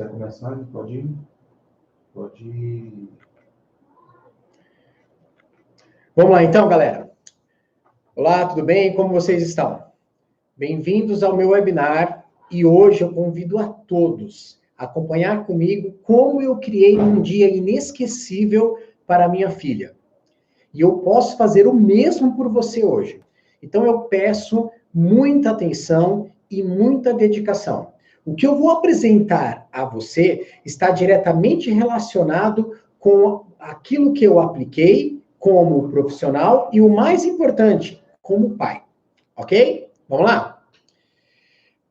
Você vai começar? Pode ir? Pode ir. Vamos lá então, galera. Olá, tudo bem? Como vocês estão? Bem-vindos ao meu webinar e hoje eu convido a todos a acompanhar comigo como eu criei um dia inesquecível para minha filha. E eu posso fazer o mesmo por você hoje. Então eu peço muita atenção e muita dedicação. O que eu vou apresentar a você está diretamente relacionado com aquilo que eu apliquei como profissional e o mais importante, como pai. Ok? Vamos lá?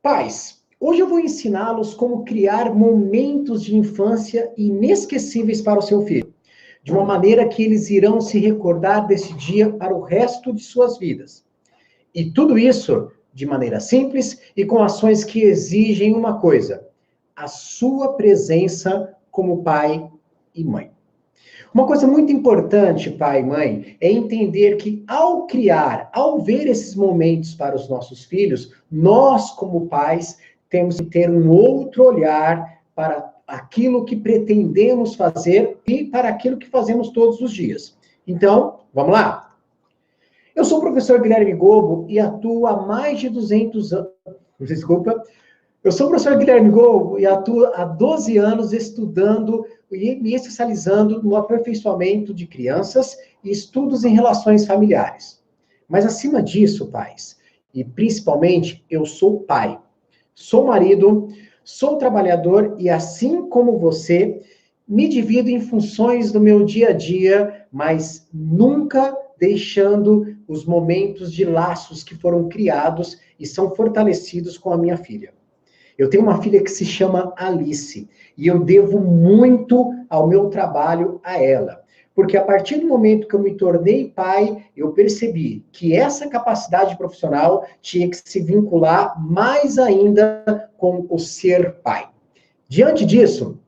Pais, hoje eu vou ensiná-los como criar momentos de infância inesquecíveis para o seu filho, de uma maneira que eles irão se recordar desse dia para o resto de suas vidas. E tudo isso de maneira simples e com ações que exigem uma coisa: a sua presença como pai e mãe. Uma coisa muito importante, pai e mãe, é entender que ao criar, ao ver esses momentos para os nossos filhos, nós, como pais, temos que ter um outro olhar para aquilo que pretendemos fazer e para aquilo que fazemos todos os dias. Então, vamos lá? Eu sou o professor Guilherme Gobo e atuo há mais de 200 anos. Desculpa. Eu sou o professor Guilherme Gobo e atuo há 12 anos estudando e me especializando no aperfeiçoamento de crianças e estudos em relações familiares. Mas acima disso, pais, e principalmente, eu sou pai. Sou marido, sou trabalhador e assim como você, me divido em funções do meu dia a dia, mas nunca deixando os momentos de laços que foram criados e são fortalecidos com a minha filha. Eu tenho uma filha que se chama Alice e eu devo muito ao meu trabalho a ela. Porque a partir do momento que eu me tornei pai, eu percebi que essa capacidade profissional tinha que se vincular mais ainda com o ser pai. Diante disso,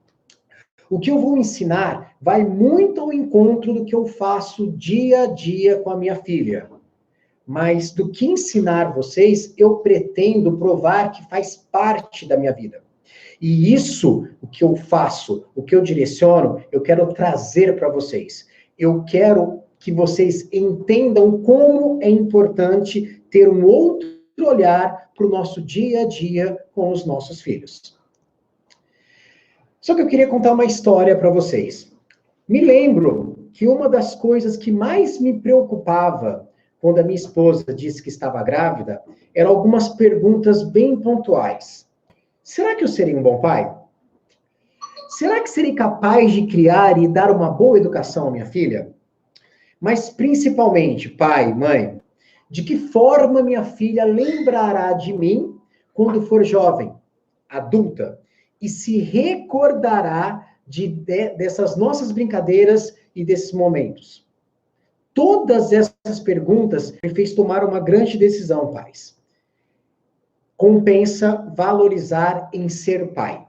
o que eu vou ensinar vai muito ao encontro do que eu faço dia a dia com a minha filha. Mas do que ensinar vocês, eu pretendo provar que faz parte da minha vida. E isso, o que eu faço, o que eu direciono, eu quero trazer para vocês. Eu quero que vocês entendam como é importante ter um outro olhar para o nosso dia a dia com os nossos filhos. Só que eu queria contar uma história para vocês. Me lembro que uma das coisas que mais me preocupava quando a minha esposa disse que estava grávida, eram algumas perguntas bem pontuais. Será que eu serei um bom pai? Será que serei capaz de criar e dar uma boa educação à minha filha? Mas principalmente, pai, mãe, de que forma minha filha lembrará de mim quando for jovem, adulta, e se recordará dessas nossas brincadeiras e desses momentos? Todas essas perguntas me fez tomar uma grande decisão, pais. Compensa valorizar em ser pai.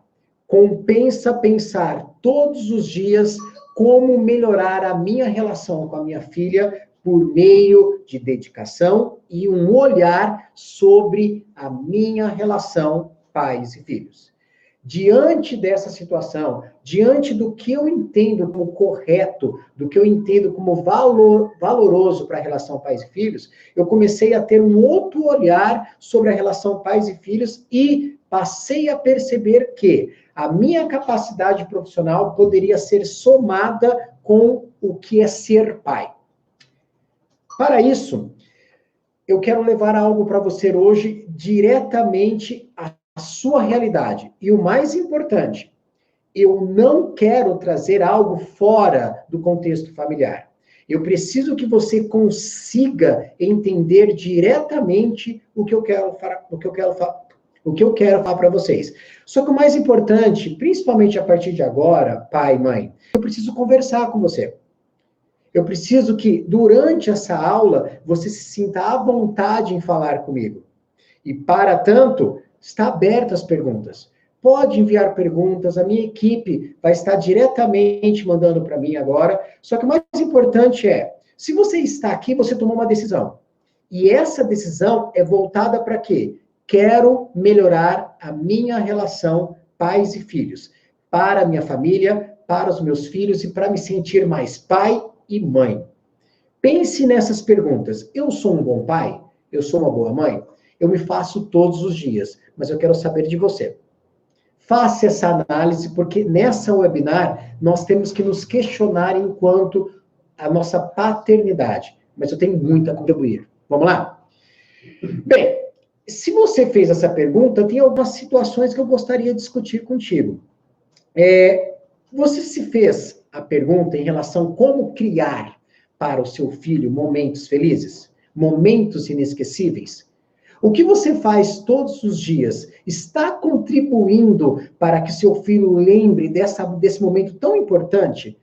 Compensa pensar todos os dias como melhorar a minha relação com a minha filha por meio de dedicação e um olhar sobre a minha relação pais e filhos. Diante dessa situação, diante do que eu entendo como correto, do que eu entendo como valoroso para a relação pais e filhos, eu comecei a ter um outro olhar sobre a relação pais e filhos e passei a perceber que a minha capacidade profissional poderia ser somada com o que é ser pai. Para isso, eu quero levar algo para você hoje diretamente a sua realidade. E o mais importante, eu não quero trazer algo fora do contexto familiar. Eu preciso que você consiga entender diretamente o que eu quero falar para vocês. Só que o mais importante, principalmente a partir de agora, pai, mãe, eu preciso conversar com você. Eu preciso que, durante essa aula, você se sinta à vontade em falar comigo. E, para tanto, está aberto às perguntas. Pode enviar perguntas, a minha equipe vai estar diretamente mandando para mim agora. Só que o mais importante é, se você está aqui, você tomou uma decisão. E essa decisão é voltada para quê? Quero melhorar a minha relação pais e filhos. para a minha família, para os meus filhos e para me sentir mais pai e mãe? Pense nessas perguntas. Eu sou um bom pai? Eu sou uma boa mãe? Eu me faço todos os dias, mas eu quero saber de você. Faça essa análise, porque nessa webinar nós temos que nos questionar enquanto a nossa paternidade. Mas eu tenho muito a contribuir. Vamos lá? Bem, se você fez essa pergunta, tem algumas situações que eu gostaria de discutir contigo. Você se fez a pergunta em relação a como criar para o seu filho momentos felizes? Momentos inesquecíveis? O que você faz todos os dias está contribuindo para que seu filho lembre desse momento tão importante?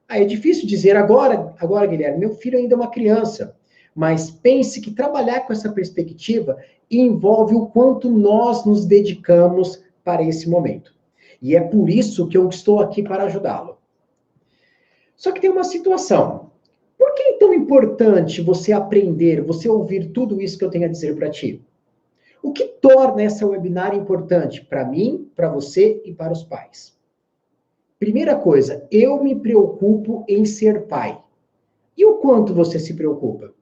É difícil dizer agora, Guilherme, meu filho ainda é uma criança. Mas pense que trabalhar com essa perspectiva envolve o quanto nós nos dedicamos para esse momento. E é por isso que eu estou aqui para ajudá-lo. Só que tem uma situação. Por que é tão importante você aprender, você ouvir tudo isso que eu tenho a dizer para ti? O que torna essa webinar importante para mim, para você e para os pais? Primeira coisa, eu me preocupo em ser pai. E o quanto você se preocupa?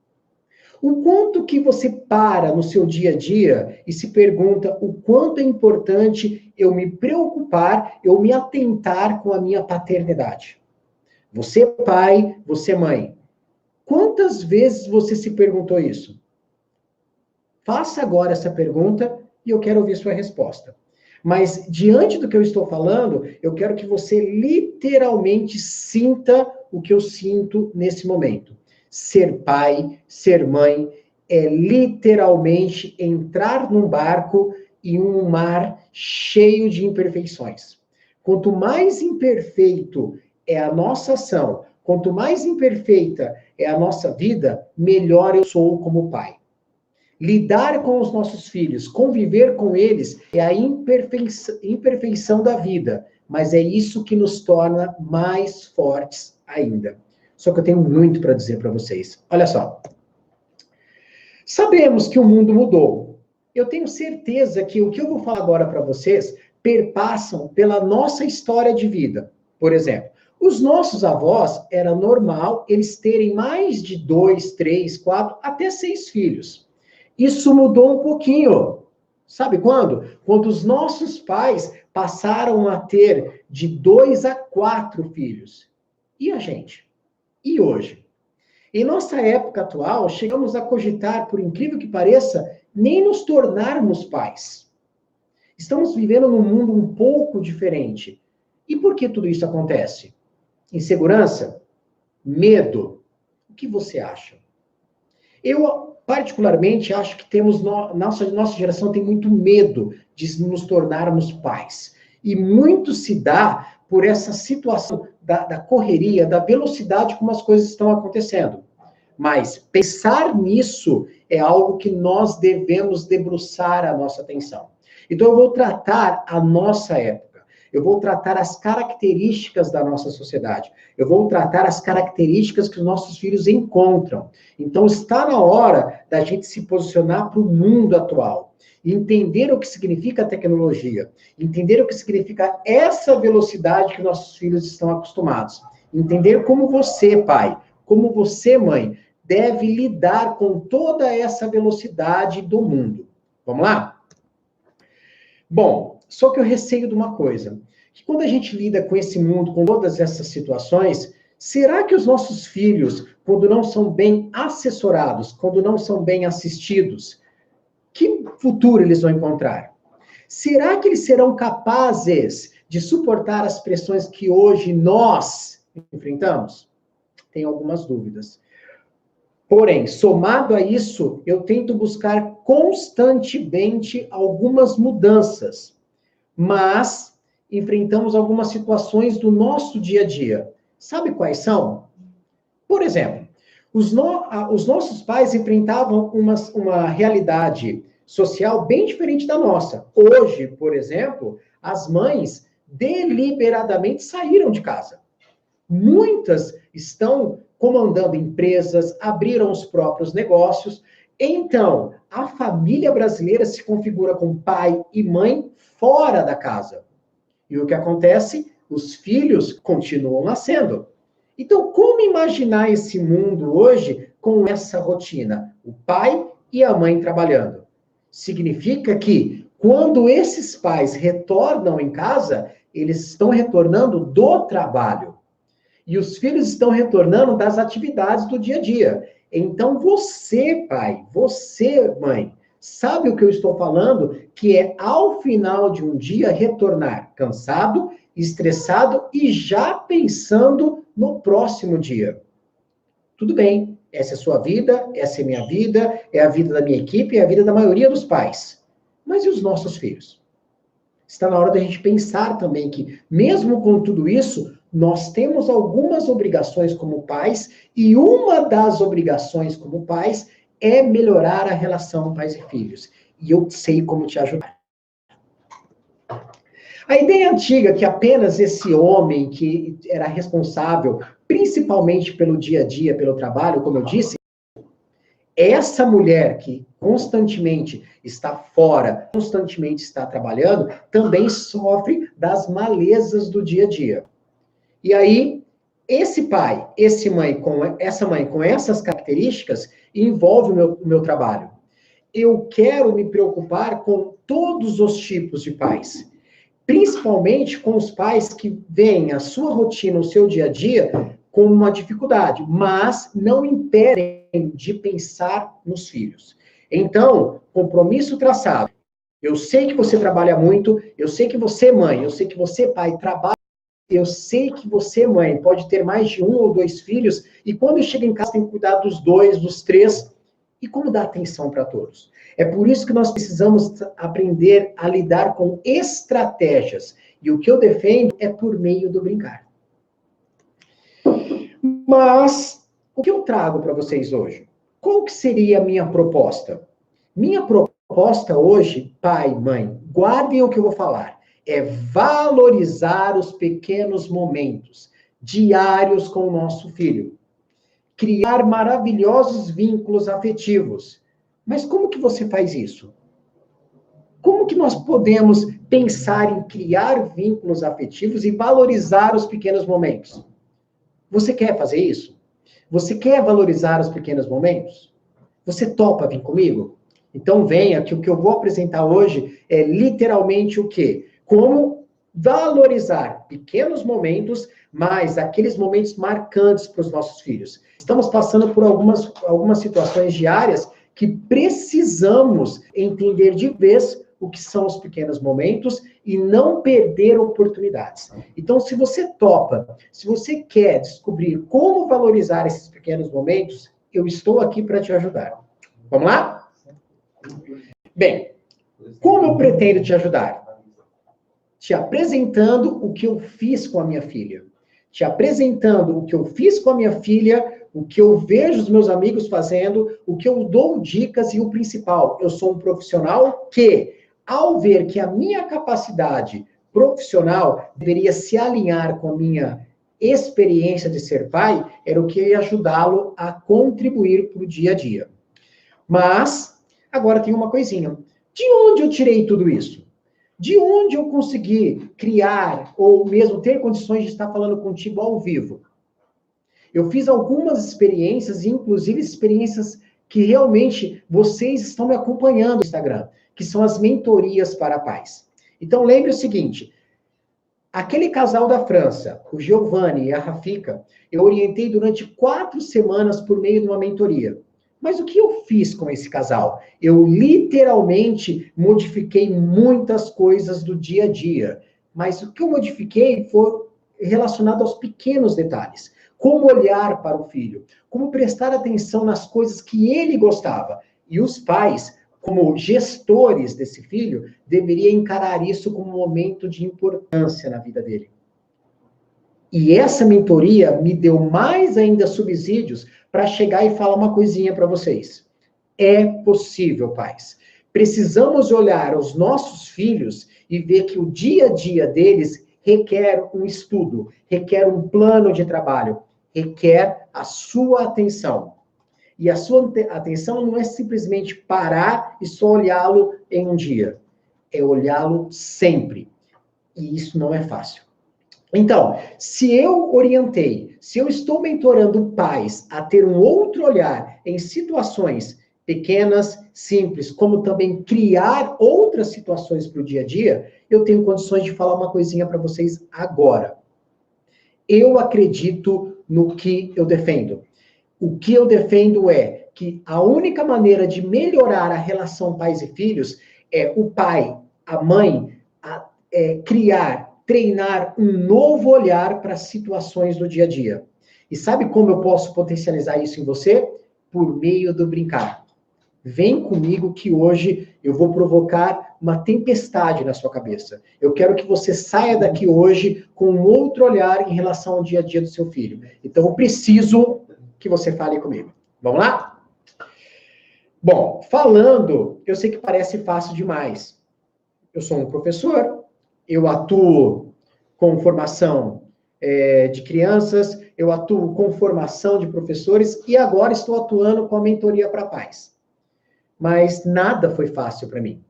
O quanto que você para no seu dia a dia e se pergunta o quanto é importante eu me preocupar, eu me atentar com a minha paternidade? Você pai, você mãe. Quantas vezes você se perguntou isso? Faça agora essa pergunta e eu quero ouvir sua resposta. Mas, diante do que eu estou falando, eu quero que você literalmente sinta o que eu sinto nesse momento. Ser pai, ser mãe, é literalmente entrar num barco em um mar cheio de imperfeições. Quanto mais imperfeito é a nossa ação, quanto mais imperfeita é a nossa vida, melhor eu sou como pai. Lidar com os nossos filhos, conviver com eles, é a imperfeição da vida, mas é isso que nos torna mais fortes ainda. Só que eu tenho muito para dizer para vocês. Olha só. Sabemos que o mundo mudou. Eu tenho certeza que o que eu vou falar agora para vocês perpassam pela nossa história de vida. Por exemplo, os nossos avós, era normal eles terem mais de 2, 3, 4, até 6 filhos. Isso mudou um pouquinho. Sabe quando? Quando os nossos pais passaram a ter de 2 a 4 filhos. E a gente? E hoje? Em nossa época atual, chegamos a cogitar, por incrível que pareça, nem nos tornarmos pais. Estamos vivendo num mundo um pouco diferente. E por que tudo isso acontece? Insegurança? Medo? O que você acha? Eu, particularmente, acho que nossa geração tem muito medo de nos tornarmos pais. E muito se dá por essa situação da correria, da velocidade como as coisas estão acontecendo. Mas pensar nisso é algo que nós devemos debruçar a nossa atenção. Então, eu vou tratar a nossa época. Eu vou tratar as características da nossa sociedade. Eu vou tratar as características que os nossos filhos encontram. Então, está na hora da gente se posicionar para o mundo atual. Entender o que significa a tecnologia. Entender o que significa essa velocidade que nossos filhos estão acostumados. Entender como você, pai, como você, mãe, deve lidar com toda essa velocidade do mundo. Vamos lá? Bom, só que eu receio de uma coisa, que quando a gente lida com esse mundo, com todas essas situações, será que os nossos filhos, quando não são bem assessorados, quando não são bem assistidos, que futuro eles vão encontrar? Será que eles serão capazes de suportar as pressões que hoje nós enfrentamos? Tenho algumas dúvidas. Porém, somado a isso, eu tento buscar constantemente algumas mudanças. Mas enfrentamos algumas situações do nosso dia a dia. Sabe quais são? Por exemplo, os nossos pais enfrentavam uma realidade social bem diferente da nossa. Hoje, por exemplo, as mães deliberadamente saíram de casa. Muitas estão comandando empresas, abriram os próprios negócios. Então, a família brasileira se configura com pai e mãe fora da casa. E o que acontece? os filhos continuam nascendo. Então, como imaginar esse mundo hoje com essa rotina? O pai e a mãe trabalhando. Significa que, quando esses pais retornam em casa, eles estão retornando do trabalho. E os filhos estão retornando das atividades do dia a dia. Então, você, pai, você, mãe, sabe o que eu estou falando? Que é, ao final de um dia, retornar cansado, estressado e já pensando no próximo dia. Tudo bem, essa é a sua vida, essa é a minha vida, é a vida da minha equipe, é a vida da maioria dos pais. Mas e os nossos filhos? Está na hora da gente pensar também que, mesmo com tudo isso, nós temos algumas obrigações como pais, e uma das obrigações como pais é melhorar a relação pais e filhos. E eu sei como te ajudar. A ideia antiga que apenas esse homem que era responsável, principalmente pelo dia a dia, pelo trabalho, como eu disse, essa mulher que constantemente está fora, constantemente está trabalhando, também sofre das malezas do dia a dia. E aí, esse pai, essa mãe com essas características, envolve o meu trabalho. Eu quero me preocupar com todos os tipos de pais. Principalmente com os pais que veem a sua rotina, o seu dia a dia, com uma dificuldade, mas não impedem de pensar nos filhos. Então, compromisso traçado. Eu sei que você trabalha muito, eu sei que você, mãe, eu sei que você, pai, trabalha, eu sei que você, mãe, pode ter mais de 1 ou 2 filhos, e quando chega em casa tem que cuidar dos 2, dos 3, e como dar atenção para todos? É por isso que nós precisamos aprender a lidar com estratégias. E o que eu defendo é por meio do brincar. Mas, o que eu trago para vocês hoje? Qual que seria a minha proposta? Minha proposta hoje, pai, mãe, guardem o que eu vou falar, é valorizar os pequenos momentos diários com o nosso filho. Criar maravilhosos vínculos afetivos. Mas como que você faz isso? Como que nós podemos pensar em criar vínculos afetivos e valorizar os pequenos momentos? Você quer fazer isso? Você quer valorizar os pequenos momentos? Você topa vir comigo? Então venha, que o que eu vou apresentar hoje é literalmente o quê? Como valorizar pequenos momentos, mas aqueles momentos marcantes para os nossos filhos. Estamos passando por algumas situações diárias que precisamos entender de vez o que são os pequenos momentos e não perder oportunidades. Então, se você topa, se você quer descobrir como valorizar esses pequenos momentos, eu estou aqui para te ajudar. Vamos lá? Bem, como eu pretendo te ajudar? Te apresentando o que eu fiz com a minha filha. Te apresentando o que eu fiz com a minha filha, o que eu vejo os meus amigos fazendo, o que eu dou dicas e o principal, eu sou um profissional que, ao ver que a minha capacidade profissional deveria se alinhar com a minha experiência de ser pai, era o que ia ajudá-lo a contribuir para o dia a dia. Mas, agora tem uma coisinha. De onde eu tirei tudo isso? De onde eu consegui criar, ou mesmo ter condições de estar falando contigo ao vivo? Eu fiz algumas experiências, inclusive experiências que realmente vocês estão me acompanhando no Instagram, que são as mentorias para pais. Então, lembre o seguinte, aquele casal da França, o Giovanni e a Rafika, eu orientei durante 4 semanas por meio de uma mentoria. Mas o que eu fiz com esse casal? Eu literalmente modifiquei muitas coisas do dia a dia. Mas o que eu modifiquei foi relacionado aos pequenos detalhes. Como olhar para o filho, como prestar atenção nas coisas que ele gostava. E os pais, como gestores desse filho, deveriam encarar isso como um momento de importância na vida dele. E essa mentoria me deu mais ainda subsídios para chegar e falar uma coisinha para vocês. É possível, pais. Precisamos olhar os nossos filhos e ver que o dia a dia deles requer um estudo, requer um plano de trabalho, requer a sua atenção. E a sua atenção não é simplesmente parar e só olhá-lo em um dia. É olhá-lo sempre. E isso não é fácil. Então, se eu orientei, se eu estou mentorando pais a ter um outro olhar em situações pequenas, simples, como também criar outras situações para o dia a dia, eu tenho condições de falar uma coisinha para vocês agora. Eu acredito no que eu defendo. O que eu defendo é que a única maneira de melhorar a relação pais e filhos é o pai, a mãe, criar, treinar um novo olhar para as situações do dia a dia. E sabe como eu posso potencializar isso em você? Por meio do brincar. Vem comigo que hoje eu vou provocar uma tempestade na sua cabeça. Eu quero que você saia daqui hoje com um outro olhar em relação ao dia a dia do seu filho. Então eu preciso que você fale comigo. Vamos lá? Bom, falando, eu sei que parece fácil demais. Eu sou um professor, eu atuo com formação de crianças, eu atuo com formação de professores e agora estou atuando com a mentoria para pais. Mas nada foi fácil para mim.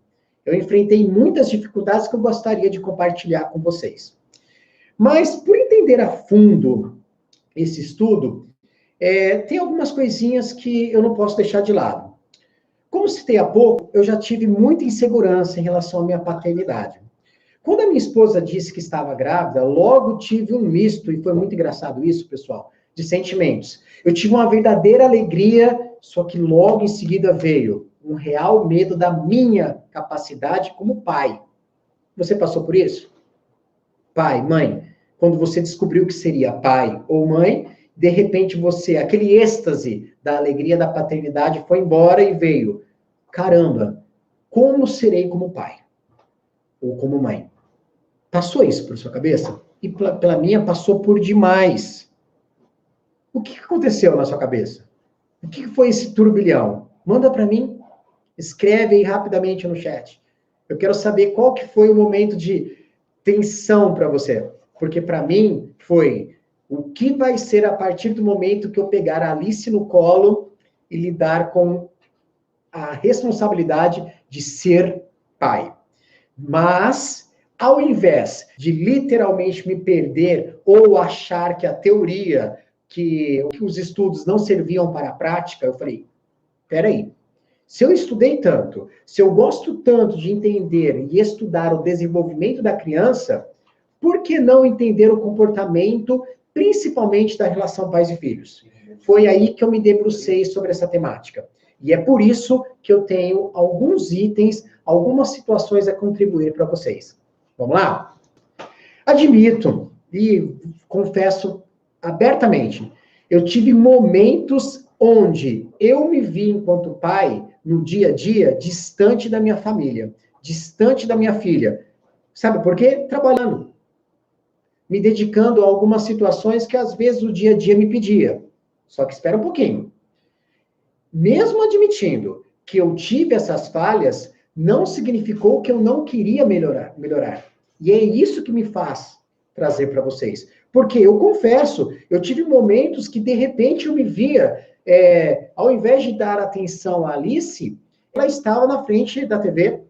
Eu enfrentei muitas dificuldades que eu gostaria de compartilhar com vocês. Mas, por entender a fundo esse estudo, tem algumas coisinhas que eu não posso deixar de lado. Como citei há pouco, eu já tive muita insegurança em relação à minha paternidade. Quando a minha esposa disse que estava grávida, logo tive um misto, e foi muito engraçado isso, pessoal, de sentimentos. Eu tive uma verdadeira alegria, só que logo em seguida veio um real medo da minha capacidade como pai. Você passou por isso? Pai, mãe, quando você descobriu que seria pai ou mãe, de repente você, aquele êxtase da alegria da paternidade foi embora e veio, caramba, como serei como pai? Ou como mãe? Passou isso por sua cabeça? E pela minha passou por demais. O que aconteceu na sua cabeça? O que foi esse turbilhão? Manda para mim. Escreve aí rapidamente no chat. Eu quero saber qual que foi o momento de tensão para você. Porque para mim foi o que vai ser a partir do momento que eu pegar a Alice no colo e lidar com a responsabilidade de ser pai. Mas, ao invés de literalmente me perder ou achar que a teoria, que os estudos não serviam para a prática, eu falei, peraí, se eu estudei tanto, se eu gosto tanto de entender e estudar o desenvolvimento da criança, por que não entender o comportamento, principalmente da relação pais e filhos? Foi aí que eu me debrucei sobre essa temática. E é por isso que eu tenho alguns itens, algumas situações a contribuir para vocês. Vamos lá? Admito e confesso abertamente, eu tive momentos onde eu me vi enquanto pai, no dia a dia, distante da minha família, distante da minha filha. Sabe por quê? Trabalhando. Me dedicando a algumas situações que às vezes o dia a dia me pedia. Só que espera um pouquinho. Mesmo admitindo que eu tive essas falhas, não significou que eu não queria melhorar. E é isso que me faz trazer para vocês. Porque eu confesso, eu tive momentos que de repente eu me via, ao invés de dar atenção à Alice, ela estava na frente da TV,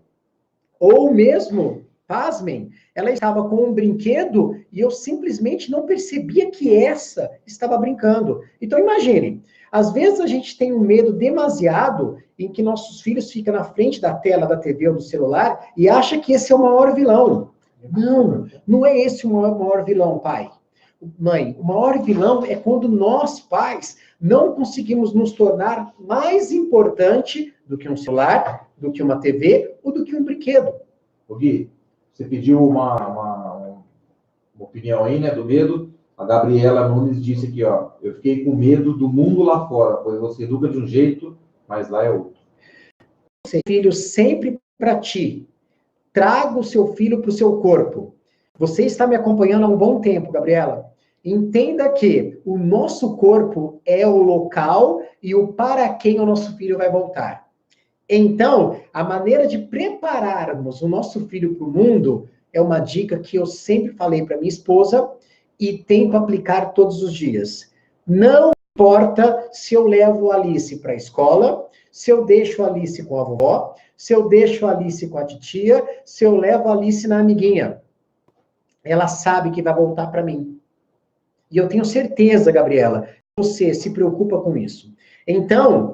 ou mesmo, pasmem, ela estava com um brinquedo e eu simplesmente não percebia que essa estava brincando. Então imagine, às vezes a gente tem um medo demasiado em que nossos filhos ficam na frente da tela da TV ou do celular e acha que esse é o maior vilão. Não, não é esse o maior vilão, pai. Mãe, o maior vilão é quando nós, pais, não conseguimos nos tornar mais importante do que um celular, do que uma TV ou do que um brinquedo. Ô Gui, você pediu uma opinião aí, né, do medo. A Gabriela Nunes disse aqui, ó, eu fiquei com medo do mundo lá fora, pois você educa de um jeito, mas lá é outro. Filho sempre para ti. Traga o seu filho para o seu corpo. Você está me acompanhando há um bom tempo, Gabriela. Entenda que o nosso corpo é o local e o para quem o nosso filho vai voltar. Então, a maneira de prepararmos o nosso filho para o mundo é uma dica que eu sempre falei para minha esposa e tento aplicar todos os dias. Não importa se eu levo a Alice para a escola, se eu deixo a Alice com a vovó, se eu deixo a Alice com a titia, se eu levo a Alice na amiguinha. ela sabe que vai voltar para mim. E eu tenho certeza, Gabriela, você se preocupa com isso. Então,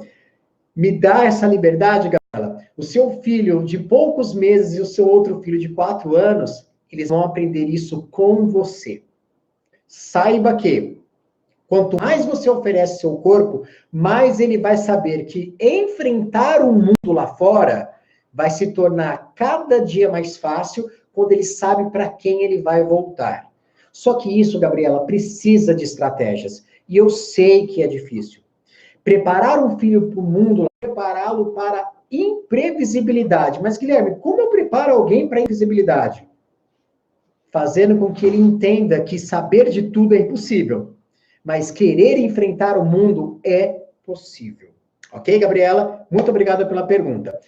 me dá essa liberdade, Gabriela. O seu filho de poucos meses e o seu outro filho de 4 anos, eles vão aprender isso com você. Saiba que, quanto mais você oferece seu corpo, mais ele vai saber que enfrentar o mundo lá fora vai se tornar cada dia mais fácil quando ele sabe para quem ele vai voltar. Só que isso, Gabriela, precisa de estratégias. E eu sei que é difícil. Preparar um filho para o mundo, prepará-lo para imprevisibilidade. Mas, Guilherme, como eu preparo alguém para imprevisibilidade? Fazendo com que ele entenda que saber de tudo é impossível. Mas querer enfrentar o mundo é possível. Ok, Gabriela? Muito obrigada pela pergunta.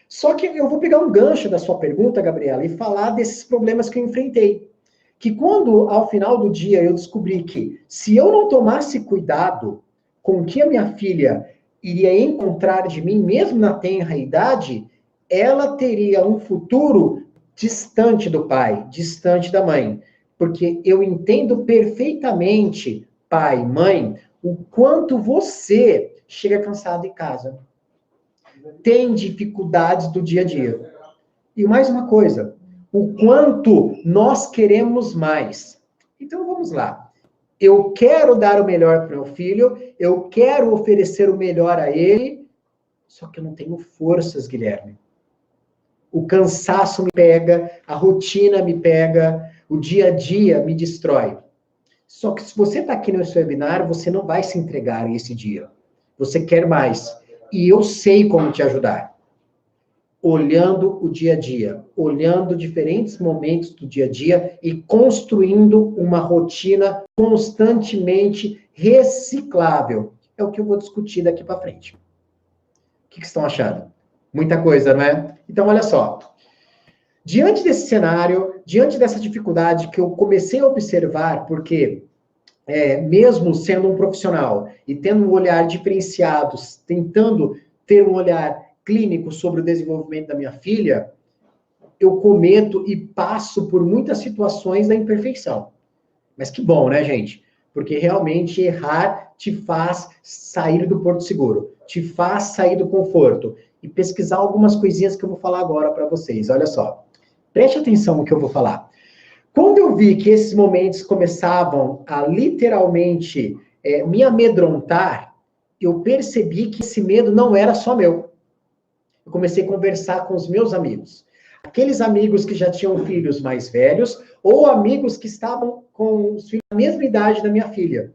Só que eu vou pegar um gancho da sua pergunta, Gabriela, e falar desses problemas que eu enfrentei. Que quando, ao final do dia, eu descobri que se eu não tomasse cuidado com o que a minha filha iria encontrar de mim, mesmo na tenra idade, ela teria um futuro distante do pai, distante da mãe. Porque eu entendo perfeitamente, pai, mãe, o quanto você chega cansado em casa. Tem dificuldades do dia a dia. E mais uma coisa, o quanto nós queremos mais. Então vamos lá. Eu quero dar o melhor para o meu filho, eu quero oferecer o melhor a ele, só que eu não tenho forças, Guilherme. O cansaço me pega, a rotina me pega, o dia a dia me destrói. Só que se você está aqui no seu webinar, você não vai se entregar esse dia. Você quer mais. E eu sei como te ajudar. Olhando o dia a dia, olhando diferentes momentos do dia a dia e construindo uma rotina constantemente reciclável. É o que eu vou discutir daqui para frente. O que vocês estão achando? Muita coisa, não é? Então, olha só. Diante desse cenário, diante dessa dificuldade que eu comecei a observar, porque mesmo sendo um profissional e tendo um olhar diferenciado, tentando ter um olhar clínico sobre o desenvolvimento da minha filha, eu cometo e passo por muitas situações da imperfeição. Mas que bom, né, gente? Porque realmente errar te faz sair do porto seguro, te faz sair do conforto e pesquisar algumas coisinhas que eu vou falar agora para vocês. Olha só, preste atenção no que eu vou falar. Quando eu vi que esses momentos começavam a literalmente me amedrontar, eu percebi que esse medo não era só meu. Eu comecei a conversar com os meus amigos. Aqueles amigos que já tinham filhos mais velhos, ou amigos que estavam com os filhos da mesma idade da minha filha.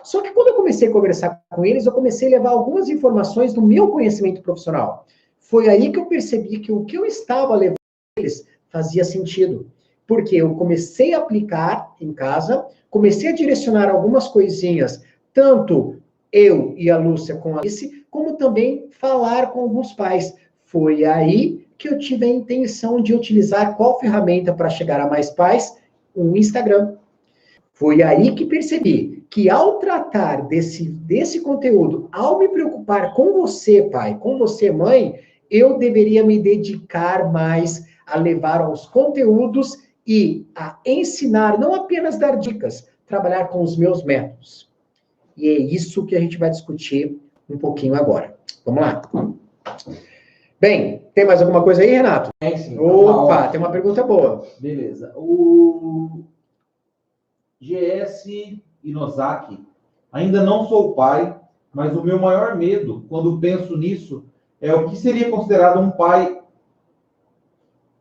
Só que quando eu comecei a conversar com eles, eu comecei a levar algumas informações do meu conhecimento profissional. Foi aí que eu percebi que o que eu estava levando eles fazia sentido. Porque eu comecei a aplicar em casa, comecei a direcionar algumas coisinhas, tanto eu e a Lúcia com a Alice, como também falar com alguns pais. Foi aí que eu tive a intenção de utilizar qual ferramenta para chegar a mais pais? O Instagram. Foi aí que percebi que ao tratar desse conteúdo, ao me preocupar com você, pai, com você, mãe, eu deveria me dedicar mais a levar aos conteúdos e a ensinar, não apenas dar dicas, trabalhar com os meus métodos. E é isso que a gente vai discutir um pouquinho agora. Vamos lá. Bem, tem mais alguma coisa aí, Renato? Tem sim. Opa, tem uma pergunta boa. Beleza. O GS Inosaki. Ainda não sou pai, mas o meu maior medo, quando penso nisso, é o que seria considerado um pai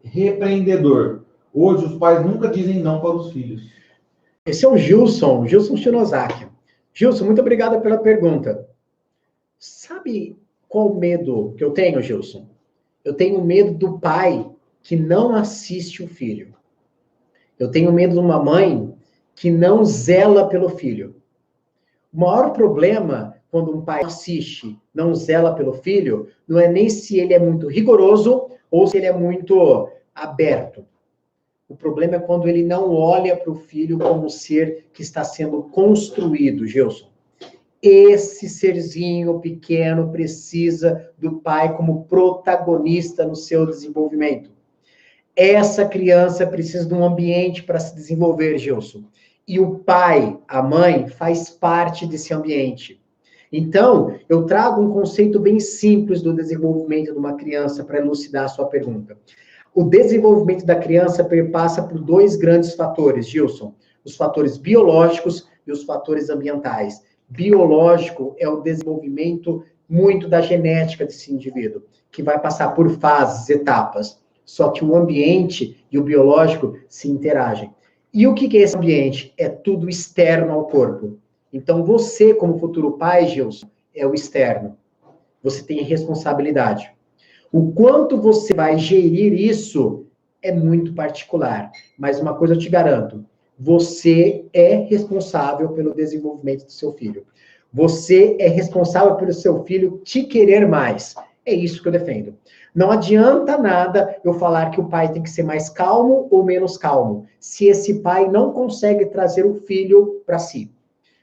repreendedor. Hoje, os pais nunca dizem não para os filhos. Esse é o Gilson Shinosaki. Gilson, muito obrigado pela pergunta. Sabe qual o medo que eu tenho, Gilson? Eu tenho medo do pai que não assiste o filho. Eu tenho medo de uma mãe que não zela pelo filho. O maior problema quando um pai assiste, não zela pelo filho, não é nem se ele é muito rigoroso ou se ele é muito aberto. O problema é quando ele não olha para o filho como um ser que está sendo construído, Gilson. Esse serzinho pequeno precisa do pai como protagonista no seu desenvolvimento. Essa criança precisa de um ambiente para se desenvolver, Gilson. E o pai, a mãe, faz parte desse ambiente. Então, eu trago um conceito bem simples do desenvolvimento de uma criança para elucidar a sua pergunta. O desenvolvimento da criança perpassa por dois grandes fatores, Gilson. Os fatores biológicos e os fatores ambientais. Biológico é o desenvolvimento muito da genética desse indivíduo, que vai passar por fases, etapas. Só que o ambiente e o biológico se interagem. E o que é esse ambiente? É tudo externo ao corpo. Então, você, como futuro pai, Gilson, é o externo. Você tem responsabilidade. O quanto você vai gerir isso é muito particular. Mas uma coisa eu te garanto, você é responsável pelo desenvolvimento do seu filho. Você é responsável pelo seu filho te querer mais. É isso que eu defendo. Não adianta nada eu falar que o pai tem que ser mais calmo ou menos calmo, se esse pai não consegue trazer o filho para si.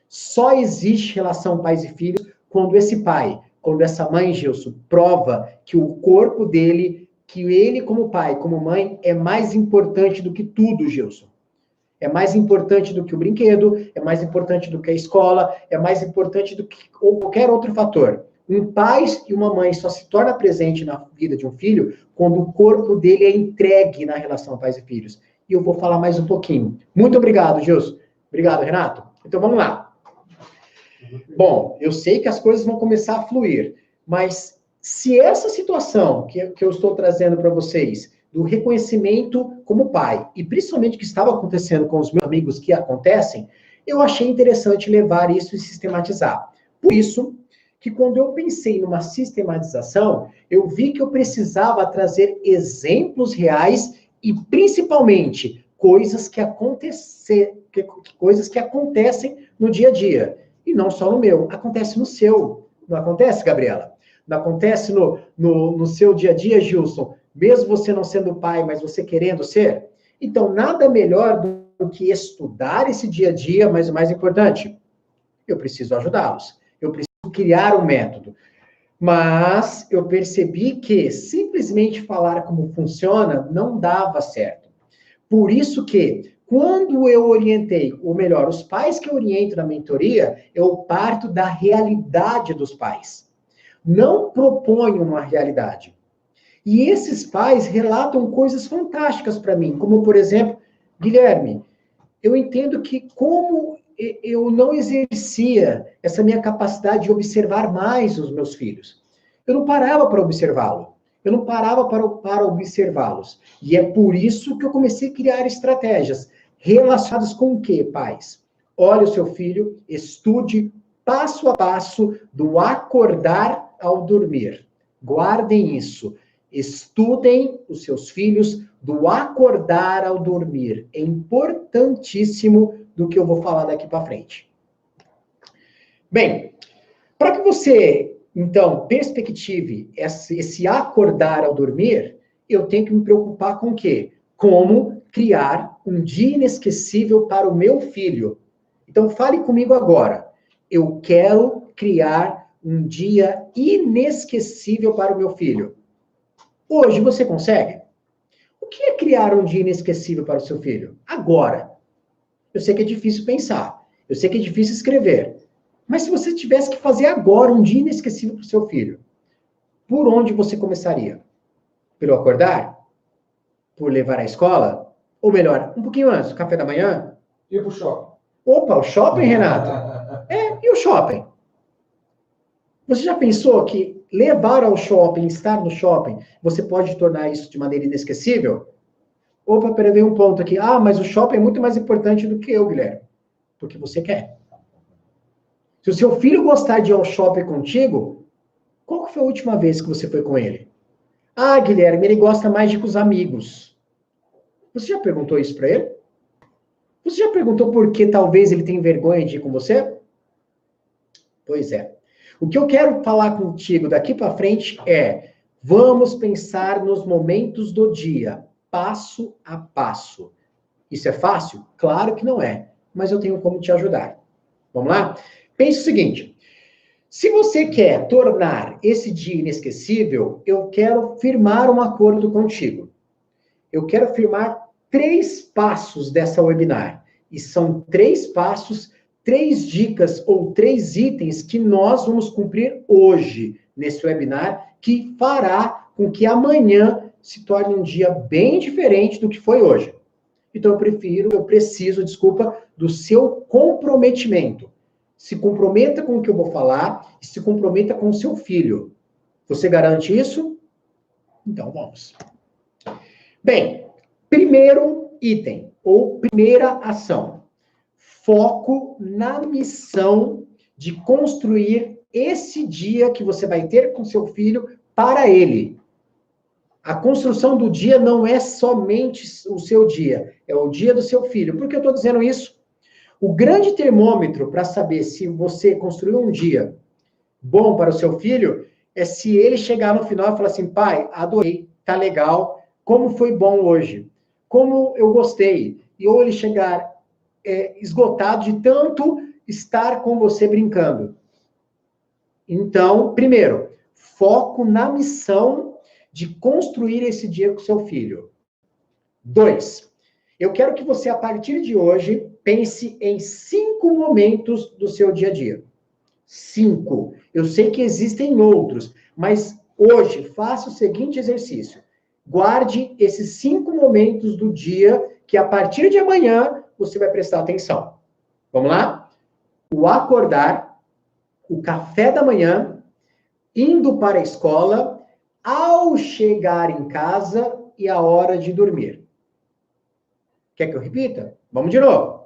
Só existe relação pais e filhos quando esse pai, quando essa mãe, Gilson, prova que o corpo dele, que ele como pai, como mãe, é mais importante do que tudo, Gilson. É mais importante do que o brinquedo, é mais importante do que a escola, é mais importante do que qualquer outro fator. Um pai e uma mãe só se torna presente na vida de um filho quando o corpo dele é entregue na relação pais e filhos. E eu vou falar mais um pouquinho. Muito obrigado, Gilson. Obrigado, Renato. Então vamos lá. Bom, eu sei que as coisas vão começar a fluir, mas se essa situação que eu estou trazendo para vocês, do reconhecimento como pai, e principalmente o que estava acontecendo com os meus amigos que acontecem, eu achei interessante levar isso e sistematizar. Por isso, que quando eu pensei numa sistematização, eu vi que eu precisava trazer exemplos reais e, principalmente, coisas que acontecem no dia a dia. E não só no meu, acontece no seu. Não acontece, Gabriela? Não acontece no seu dia a dia, Gilson? Mesmo você não sendo pai, mas você querendo ser? Então, nada melhor do que estudar esse dia a dia, mas o mais importante, eu preciso ajudá-los. Eu preciso criar um método. Mas eu percebi que simplesmente falar como funciona não dava certo. Por isso que, quando eu orientei, ou melhor, os pais que eu oriento na mentoria, eu parto da realidade dos pais. Não proponho uma realidade. E esses pais relatam coisas fantásticas para mim, como, por exemplo, Guilherme, eu entendo que como eu não exercia essa minha capacidade de observar mais os meus filhos. Eu não parava para observá-lo. Eu não parava para observá-los. E é por isso que eu comecei a criar estratégias relacionadas com o quê, pais? Olhe o seu filho, estude passo a passo do acordar ao dormir. Guardem isso. Estudem os seus filhos do acordar ao dormir. É importantíssimo do que eu vou falar daqui para frente. Bem, para que você, então, perspective esse acordar ao dormir, eu tenho que me preocupar com o quê? Como criar um dia inesquecível para o meu filho. Então, fale comigo agora. Eu quero criar um dia inesquecível para o meu filho. Hoje você consegue? O que é criar um dia inesquecível para o seu filho? Agora. Eu sei que é difícil pensar. Eu sei que é difícil escrever. Mas se você tivesse que fazer agora um dia inesquecível para o seu filho, por onde você começaria? Pelo acordar? Por levar à escola? Ou melhor, um pouquinho antes, café da manhã? Ir pro shopping. Opa, o shopping, Renato? E o shopping? Você já pensou que levar ao shopping, estar no shopping, você pode tornar isso de maneira inesquecível? Opa, peraí, um ponto aqui. Ah, mas o shopping é muito mais importante do que eu, Guilherme. Porque você quer. Se o seu filho gostar de ir ao shopping contigo, qual foi a última vez que você foi com ele? Ah, Guilherme, ele gosta mais de ir com os amigos. Você já perguntou isso para ele? Você já perguntou por que talvez ele tenha vergonha de ir com você? Pois é. O que eu quero falar contigo daqui para frente é: vamos pensar nos momentos do dia, passo a passo. Isso é fácil? Claro que não é, mas eu tenho como te ajudar. Vamos lá? Pense o seguinte: se você quer tornar esse dia inesquecível, eu quero firmar um acordo contigo. eu quero afirmar 3 passos dessa webinar. E são 3 passos, 3 dicas ou 3 itens que nós vamos cumprir hoje nesse webinar, que fará com que amanhã se torne um dia bem diferente do que foi hoje. Então eu preciso, do seu comprometimento. Se comprometa com o que eu vou falar e se comprometa com o seu filho. Você garante isso? Então vamos. Bem, primeiro item, ou primeira ação. Foco na missão de construir esse dia que você vai ter com seu filho para ele. A construção do dia não é somente o seu dia, é o dia do seu filho. Por que eu estou dizendo isso? O grande termômetro para saber se você construiu um dia bom para o seu filho é se ele chegar no final e falar assim, pai, adorei, tá legal, como foi bom hoje, como eu gostei. E ou ele chegar esgotado de tanto estar com você brincando. Então, primeiro, foco na missão de construir esse dia com seu filho. 2, eu quero que você, a partir de hoje, pense em 5 momentos do seu dia a dia. 5. Eu sei que existem outros, mas hoje, faça o seguinte exercício. Guarde esses 5 momentos do dia que, a partir de amanhã, você vai prestar atenção. Vamos lá? O acordar, o café da manhã, indo para a escola, ao chegar em casa e a hora de dormir. Quer que eu repita? Vamos de novo.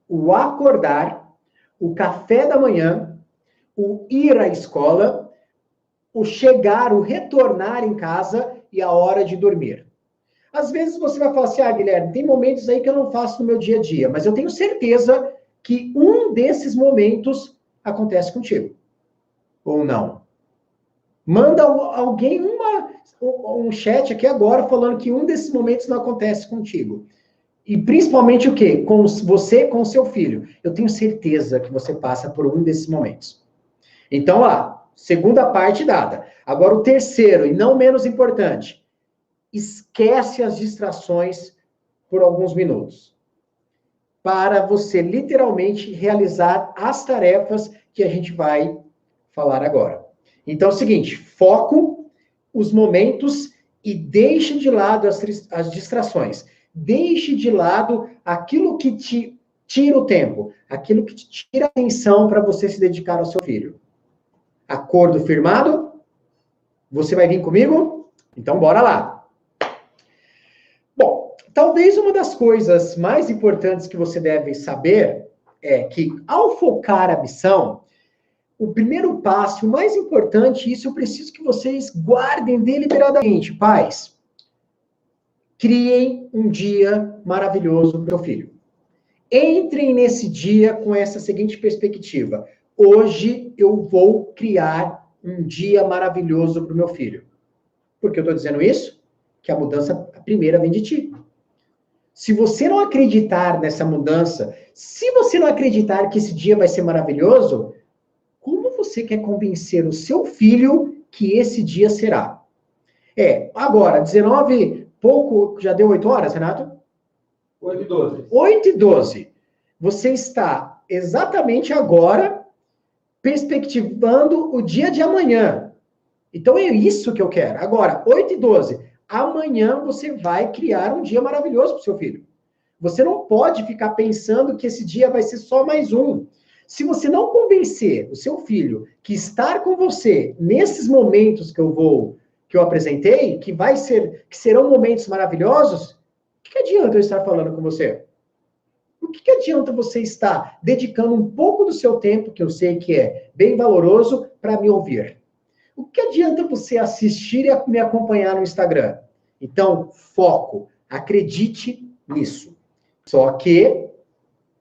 O acordar, o café da manhã, o ir à escola, o chegar, o retornar em casa e a hora de dormir. Às vezes você vai falar assim, Guilherme, tem momentos aí que eu não faço no meu dia a dia, mas eu tenho certeza que um desses momentos acontece contigo. Ou não? Manda alguém um chat aqui agora falando que um desses momentos não acontece contigo. E principalmente o quê? Com você, com o seu filho. Eu tenho certeza que você passa por um desses momentos. Então, segunda parte dada. Agora, o terceiro, e não menos importante. Esquece as distrações por alguns minutos. Para você, literalmente, realizar as tarefas que a gente vai falar agora. Então, é o seguinte, foco os momentos e deixe de lado as distrações. Deixe de lado aquilo que te tira o tempo, aquilo que te tira a atenção para você se dedicar ao seu filho. Acordo firmado? Você vai vir comigo? Então, bora lá. Bom, talvez uma das coisas mais importantes que você deve saber é que, ao focar a missão, o primeiro passo, o mais importante, isso eu preciso que vocês guardem deliberadamente, pais. Criem um dia maravilhoso para o seu filho. Entrem nesse dia com essa seguinte perspectiva. Hoje eu vou criar um dia maravilhoso para o meu filho. Por que eu estou dizendo isso? Que a mudança, a primeira, vem de ti. Se você não acreditar nessa mudança, se você não acreditar que esse dia vai ser maravilhoso, como você quer convencer o seu filho que esse dia será? Agora, 19, pouco, já deu 8 horas, Renato? 8h12. 8h12. Você está exatamente agora perspectivando o dia de amanhã. Então é isso que eu quero. Agora, 8h12. Amanhã você vai criar um dia maravilhoso para o seu filho. Você não pode ficar pensando que esse dia vai ser só mais um. Se você não convencer o seu filho que estar com você nesses momentos que eu apresentei, que serão momentos maravilhosos, o que adianta eu estar falando com você? O que adianta você estar dedicando um pouco do seu tempo, que eu sei que é bem valoroso, para me ouvir? O que adianta você assistir e me acompanhar no Instagram? Então, foco, acredite nisso. Só que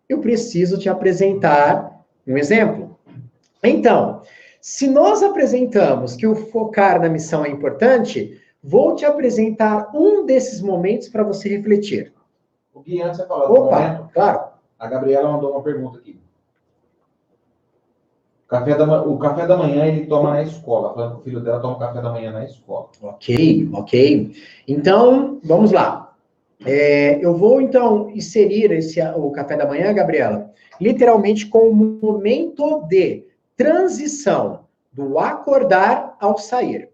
eu preciso te apresentar um exemplo. Então, se nós apresentamos que o focar na missão é importante, vou te apresentar um desses momentos para você refletir. O Gui, antes de você falar do momento, claro. A Gabriela mandou uma pergunta aqui. O café da manhã ele toma na escola. Falando que o filho dela toma café da manhã na escola. Ok. Então, vamos lá. Eu vou, então, inserir o café da manhã, Gabriela, literalmente com o momento de transição do acordar ao sair.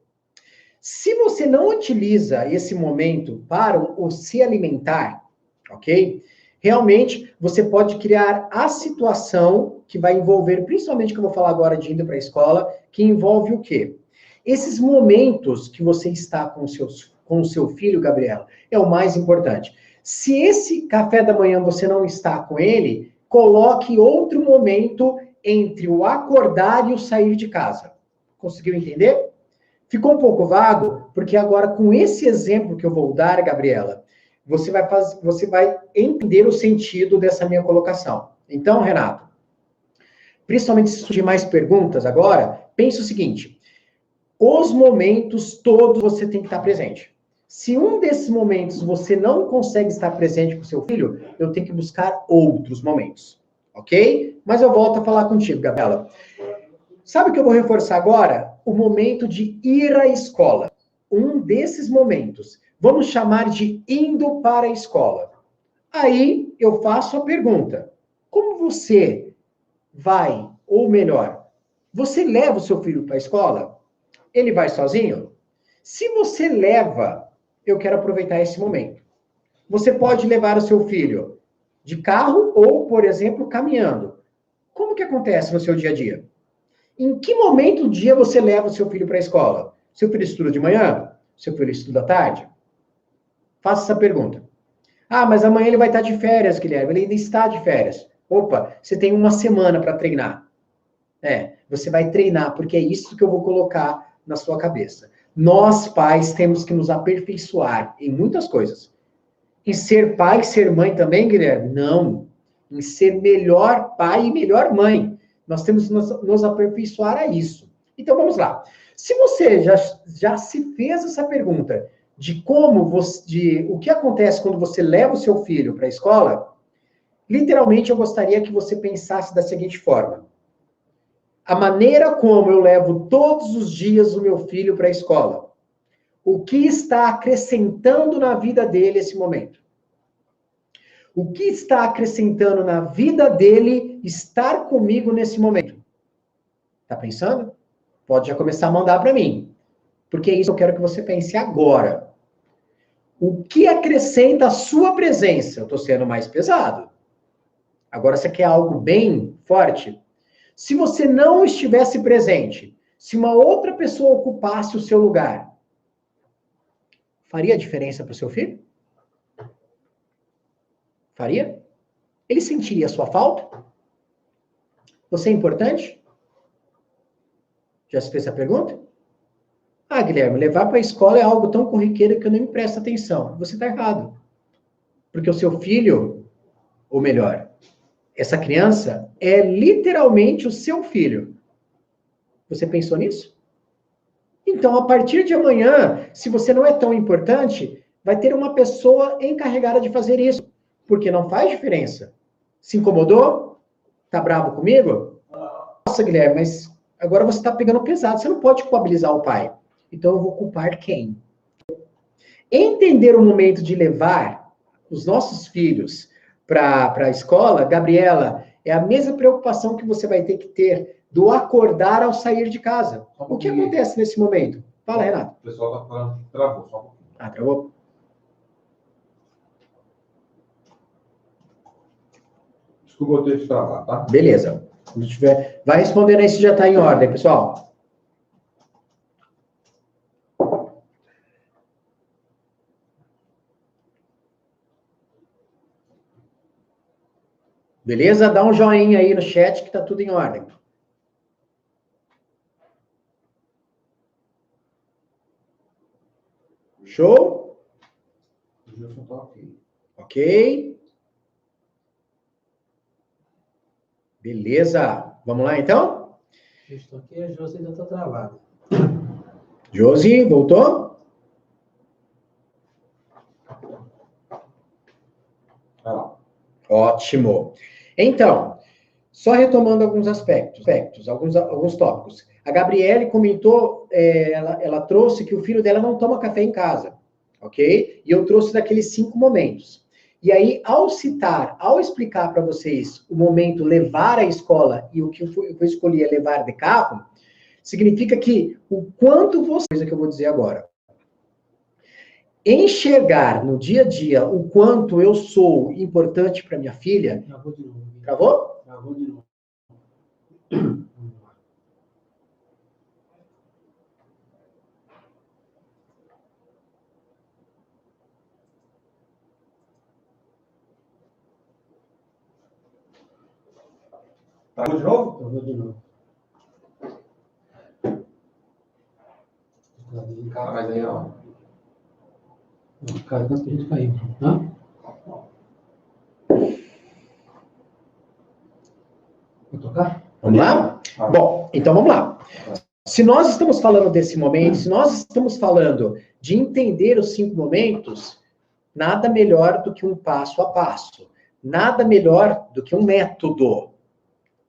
Se você não utiliza esse momento para o se alimentar, ok? Realmente, você pode criar a situação que vai envolver, principalmente que eu vou falar agora de indo para a escola, que envolve o quê? Esses momentos que você está com o seu filho, Gabriela, é o mais importante. Se esse café da manhã você não está com ele, coloque outro momento entre o acordar e o sair de casa. Conseguiu entender? Ficou um pouco vago, porque agora com esse exemplo que eu vou dar, Gabriela, você vai entender o sentido dessa minha colocação. Então, Renato, principalmente se surgir mais perguntas agora, pense o seguinte: os momentos todos você tem que estar presente. Se um desses momentos você não consegue estar presente com seu filho, eu tenho que buscar outros momentos, ok? Mas eu volto a falar contigo, Gabriela. Sabe o que eu vou reforçar agora? O momento de ir à escola. Um desses momentos. Vamos chamar de indo para a escola. Aí eu faço a pergunta: como você vai, ou melhor, você leva o seu filho para a escola? Ele vai sozinho? Se você leva, eu quero aproveitar esse momento. Você pode levar o seu filho de carro ou, por exemplo, caminhando. Como que acontece no seu dia a dia? Em que momento do dia você leva o seu filho para a escola? Seu filho estuda de manhã? Seu filho estuda à tarde? Faça essa pergunta. Ah, mas amanhã ele vai estar de férias, Guilherme. Ele ainda está de férias. Opa, você tem uma semana para treinar. Você vai treinar, porque é isso que eu vou colocar na sua cabeça. Nós, pais, temos que nos aperfeiçoar em muitas coisas. Em ser pai e ser mãe também, Guilherme? Não. Em ser melhor pai e melhor mãe. Nós temos que nos aperfeiçoar a isso. Então, vamos lá. Se você já se fez essa pergunta de o que acontece quando você leva o seu filho para a escola, literalmente eu gostaria que você pensasse da seguinte forma: a maneira como eu levo todos os dias o meu filho para a escola, o que está acrescentando na vida dele esse momento? O que está acrescentando na vida dele estar comigo nesse momento? Tá pensando? Pode já começar a mandar para mim. Porque é isso que eu quero que você pense agora. O que acrescenta a sua presença? Eu estou sendo mais pesado. Agora, você quer algo bem forte? Se você não estivesse presente, se uma outra pessoa ocupasse o seu lugar, faria diferença para o seu filho? Faria? Ele sentiria a sua falta? Você é importante? Já se fez essa pergunta? Ah, Guilherme, levar para a escola é algo tão corriqueiro que eu nem me presto atenção. Você está errado. Porque o seu filho, ou melhor, essa criança é literalmente o seu filho. Você pensou nisso? Então, a partir de amanhã, se você não é tão importante, vai ter uma pessoa encarregada de fazer isso. Porque não faz diferença. Se incomodou? Tá bravo comigo? Nossa, Guilherme, mas agora você está pegando pesado. Você não pode culpabilizar o pai. Então, eu vou culpar quem? Entender o momento de levar os nossos filhos para a escola, Gabriela, é a mesma preocupação que você vai ter que ter do acordar ao sair de casa. O que acontece nesse momento? Fala, Renato. O pessoal está falando que travou, só um pouquinho. Ah, travou. Desculpa eu ter te travado, tá? Beleza. Quando tiver... Vai respondendo aí se já está em ordem, pessoal. Beleza? Dá um joinha aí no chat que tá tudo em ordem. Show? O Gilson tá ok. Ok. Beleza. Vamos lá, então? Estou aqui, a Josi ainda está travada. Josi, voltou? Vai lá. Ótimo. Então, só retomando alguns aspectos, alguns tópicos. A Gabriele comentou, ela trouxe que o filho dela não toma café em casa, ok? E eu trouxe daqueles 5 momentos. E aí, ao explicar para vocês o momento levar à escola e o que eu escolhi é levar de carro, significa que o quanto você, coisa que eu vou dizer agora, enxergar no dia a dia o quanto eu sou importante para minha filha. Travou de novo. Travou? Travou de novo. Travou de novo? Travou de novo. Mas aí, ó. Cara, quanto que a gente caiu? Hã? Vou tocar? Vamos lá? Bom, então vamos lá. Se nós estamos falando desse momento, se nós estamos falando de entender os 5 momentos, nada melhor do que um passo a passo. Nada melhor do que um método.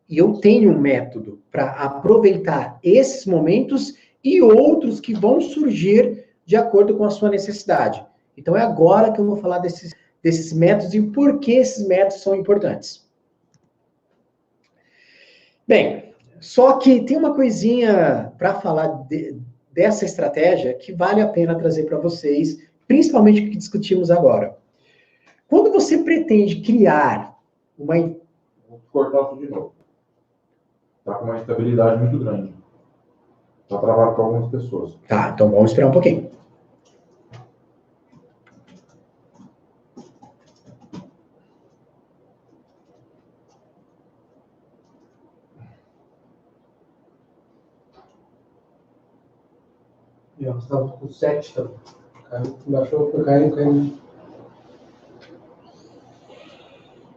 E eu tenho um método para aproveitar esses momentos e outros que vão surgir de acordo com a sua necessidade. Então é agora que eu vou falar desses métodos e por que esses métodos são importantes. Bem, só que tem uma coisinha para falar dessa estratégia que vale a pena trazer para vocês, principalmente o que discutimos agora. Quando você pretende criar uma... Vou cortar tudo de novo. Está com uma instabilidade muito grande. Está travado para algumas pessoas. Tá, então vamos esperar um pouquinho. E ó, estava com 7 também. Caiu, baixou, foi caindo.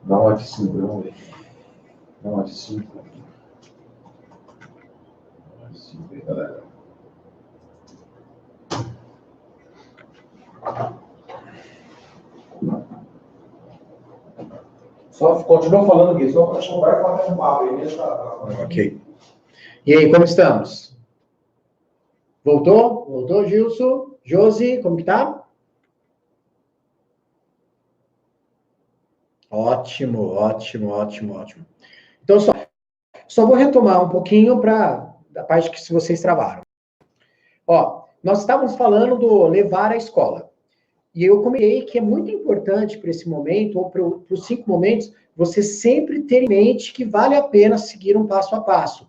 Dá um F5, vamos ver. Dá um F5. F5 aí, galera. Só continua falando aqui, só para chamar e fazer um papo aí. Ok. E aí, como estamos? Voltou? Voltou, Gilson? Josi, como que tá? Ótimo, ótimo, ótimo, ótimo. Então, só vou retomar um pouquinho da parte que vocês travaram. Ó, nós estávamos falando do levar à escola. E eu comentei que é muito importante para esse momento, ou para os 5 momentos, você sempre ter em mente que vale a pena seguir um passo a passo.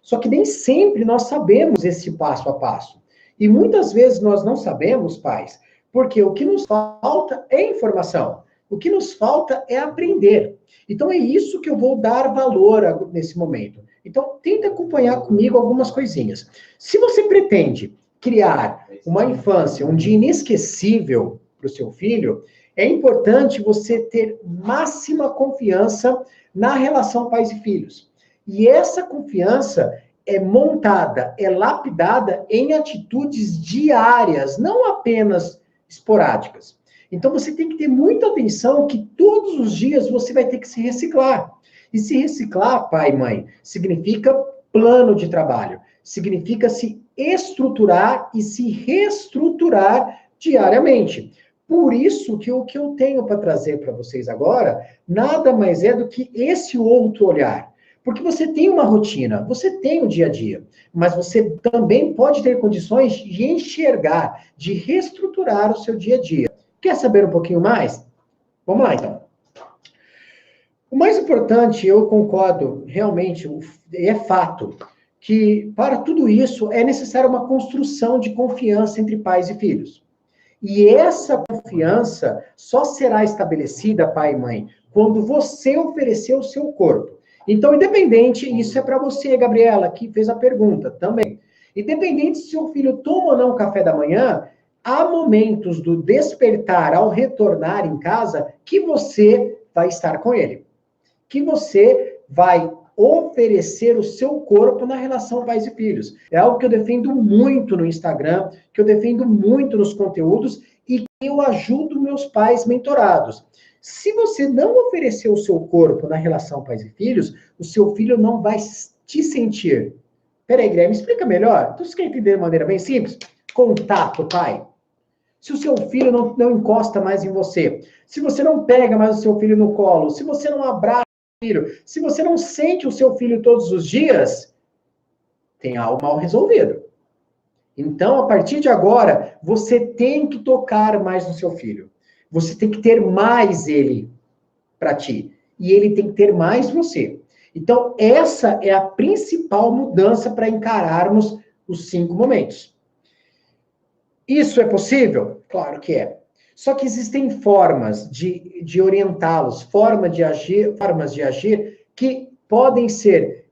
Só que nem sempre nós sabemos esse passo a passo. E muitas vezes nós não sabemos, pais, porque o que nos falta é informação. O que nos falta é aprender. Então é isso que eu vou dar valor nesse momento. Então tenta acompanhar comigo algumas coisinhas. Se você pretende criar uma infância, um dia inesquecível para o seu filho, é importante você ter máxima confiança na relação pais e filhos. E essa confiança é montada, é lapidada em atitudes diárias, não apenas esporádicas. Então você tem que ter muita atenção que todos os dias você vai ter que se reciclar. E se reciclar, pai e mãe, significa plano de trabalho, significa se estruturar e se reestruturar diariamente. Por isso que o que eu tenho para trazer para vocês agora, nada mais é do que esse outro olhar. Porque você tem uma rotina, você tem o dia a dia, mas você também pode ter condições de enxergar, de reestruturar o seu dia a dia. Quer saber um pouquinho mais? Vamos lá, então. O mais importante, eu concordo, realmente, é fato, que para tudo isso é necessária uma construção de confiança entre pais e filhos. E essa confiança só será estabelecida, pai e mãe, quando você oferecer o seu corpo. Então, independente, isso é para você, Gabriela, que fez a pergunta também. Independente se seu filho toma ou não café da manhã, há momentos do despertar ao retornar em casa que você vai estar com ele. Que você vai oferecer o seu corpo na relação pais e filhos. É algo que eu defendo muito no Instagram, que eu defendo muito nos conteúdos e que eu ajudo meus pais mentorados. Se você não oferecer o seu corpo na relação pais e filhos, o seu filho não vai te sentir. Peraí, Guilherme, explica melhor. Então, você quer entender de maneira bem simples? Contato, pai. Se o seu filho não encosta mais em você, se você não pega mais o seu filho no colo, se você não abraça o filho, se você não sente o seu filho todos os dias, tem algo mal resolvido. Então, a partir de agora, você tem que tocar mais no seu filho. Você tem que ter mais ele para ti. E ele tem que ter mais você. Então, essa é a principal mudança para encararmos os 5 momentos. Isso é possível? Claro que é. Só que existem formas de orientá-los, formas de agir que podem ser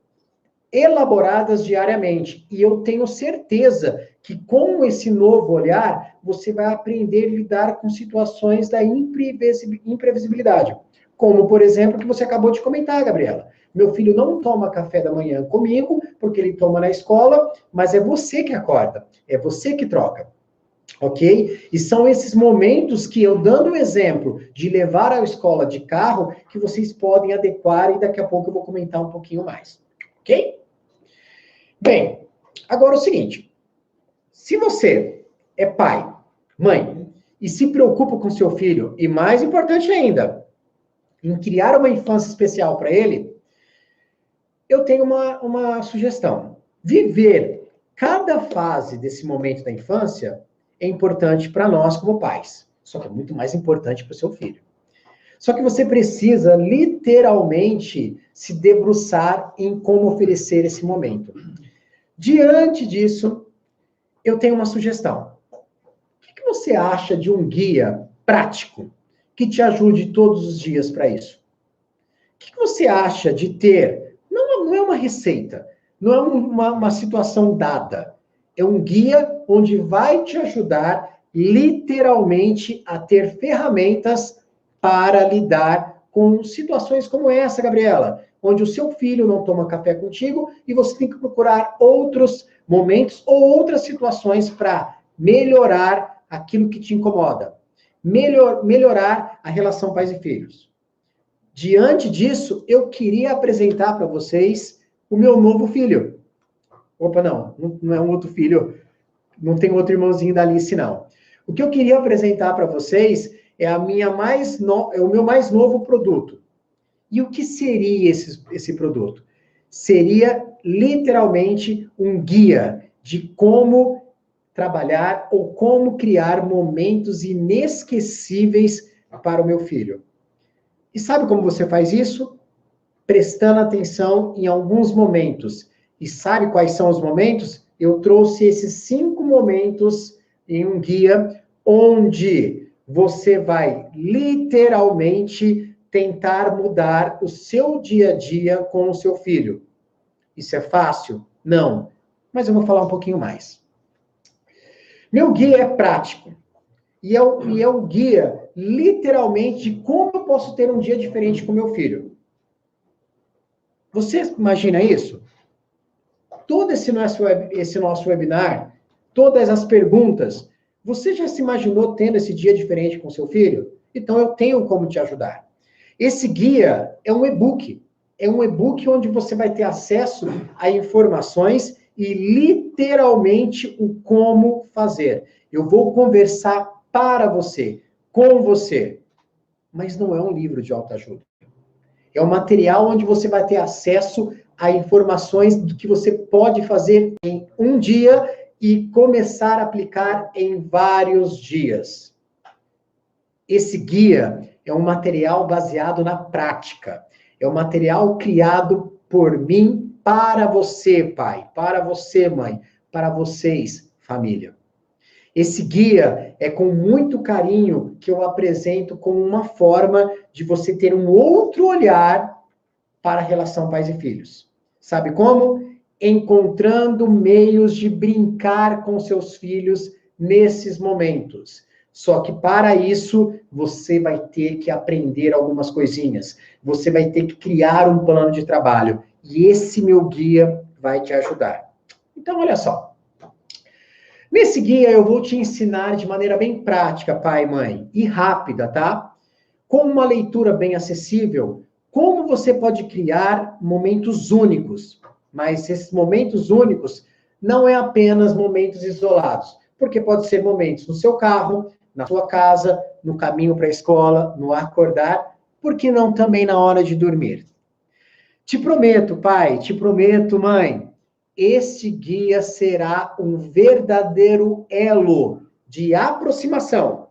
elaboradas diariamente. E eu tenho certeza que com esse novo olhar, você vai aprender a lidar com situações da imprevisibilidade. Como, por exemplo, que você acabou de comentar, Gabriela. Meu filho não toma café da manhã comigo, porque ele toma na escola, mas é você que acorda, é você que troca. Ok? E são esses momentos que eu, dando o exemplo de levar à escola de carro, que vocês podem adequar e daqui a pouco eu vou comentar um pouquinho mais. Ok? Bem, agora é o seguinte. Se você é pai, mãe, e se preocupa com seu filho, e mais importante ainda, em criar uma infância especial para ele, eu tenho uma sugestão. Viver cada fase desse momento da infância é importante para nós como pais. Só que é muito mais importante para o seu filho. Só que você precisa literalmente se debruçar em como oferecer esse momento. Diante disso, eu tenho uma sugestão. O que você acha de um guia prático que te ajude todos os dias para isso? O que você acha de ter, não é uma receita, não é uma situação dada, é um guia onde vai te ajudar literalmente a ter ferramentas para lidar com situações como essa, Gabriela, onde o seu filho não toma café contigo e você tem que procurar outros momentos ou outras situações para melhorar aquilo que te incomoda. Melhorar a relação pais e filhos. Diante disso, eu queria apresentar para vocês o meu novo filho. Opa, não é um outro filho, não tem outro irmãozinho da Alice, não. O que eu queria apresentar para vocês é o meu mais novo produto. E o que seria esse produto? Seria literalmente um guia de como trabalhar ou como criar momentos inesquecíveis para o meu filho. E sabe como você faz isso? Prestando atenção em alguns momentos. E sabe quais são os momentos? Eu trouxe esses 5 momentos em um guia, onde você vai literalmente tentar mudar o seu dia a dia com o seu filho. Isso é fácil? Não. Mas eu vou falar um pouquinho mais. Meu guia é prático. E é um guia, literalmente, de como eu posso ter um dia diferente com meu filho. Você imagina isso? Todo esse nosso webinar, todas as perguntas, você já se imaginou tendo esse dia diferente com seu filho? Então, eu tenho como te ajudar. Esse guia é um e-book. É um e-book onde você vai ter acesso a informações e, literalmente, o como fazer. Eu vou conversar para você, com você. Mas não é um livro de autoajuda. É um material onde você vai ter acesso a informações do que você pode fazer em um dia e começar a aplicar em vários dias. Esse guia é um material baseado na prática. É um material criado por mim para você, pai, para você, mãe, para vocês, família. Esse guia é com muito carinho que eu apresento como uma forma de você ter um outro olhar para a relação pais e filhos. Sabe como? Encontrando meios de brincar com seus filhos nesses momentos. Só que para isso, você vai ter que aprender algumas coisinhas. Você vai ter que criar um plano de trabalho. E esse meu guia vai te ajudar. Então, olha só. Nesse guia, eu vou te ensinar de maneira bem prática, pai e mãe, e rápida, tá? Com uma leitura bem acessível, como você pode criar momentos únicos. Mas esses momentos únicos não é apenas momentos isolados, porque pode ser momentos no seu carro, na sua casa, no caminho para a escola, no acordar, por que não também na hora de dormir? Te prometo, pai, te prometo, mãe, este guia será um verdadeiro elo de aproximação,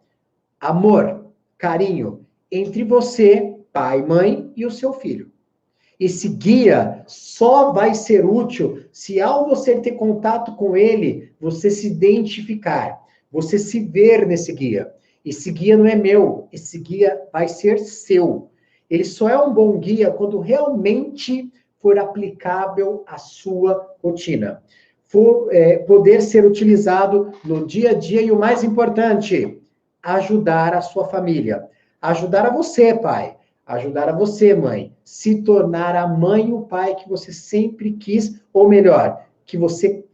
amor, carinho entre você, pai, mãe e o seu filho. Esse guia só vai ser útil se, ao você ter contato com ele, você se identificar, você se ver nesse guia. Esse guia não é meu, esse guia vai ser seu. Ele só é um bom guia quando realmente for aplicável à sua rotina. For poder ser utilizado no dia a dia e, o mais importante, ajudar a sua família. Ajudar a você, pai. Ajudar a você, mãe. Se tornar a mãe e o pai que você sempre quis, ou melhor, que você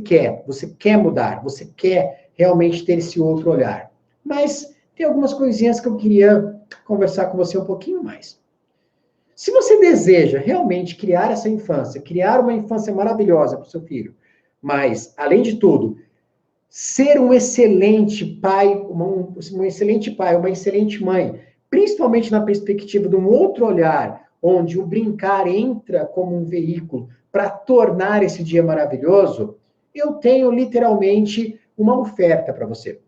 quer. Você quer mudar, você quer realmente ter esse outro olhar. Mas tem algumas coisinhas que eu queria conversar com você um pouquinho mais. Se você deseja realmente criar essa infância, criar uma infância maravilhosa para o seu filho, mas, além de tudo, ser um excelente pai, um excelente pai, uma excelente mãe, principalmente na perspectiva de um outro olhar, onde o brincar entra como um veículo para tornar esse dia maravilhoso, eu tenho literalmente uma oferta para você.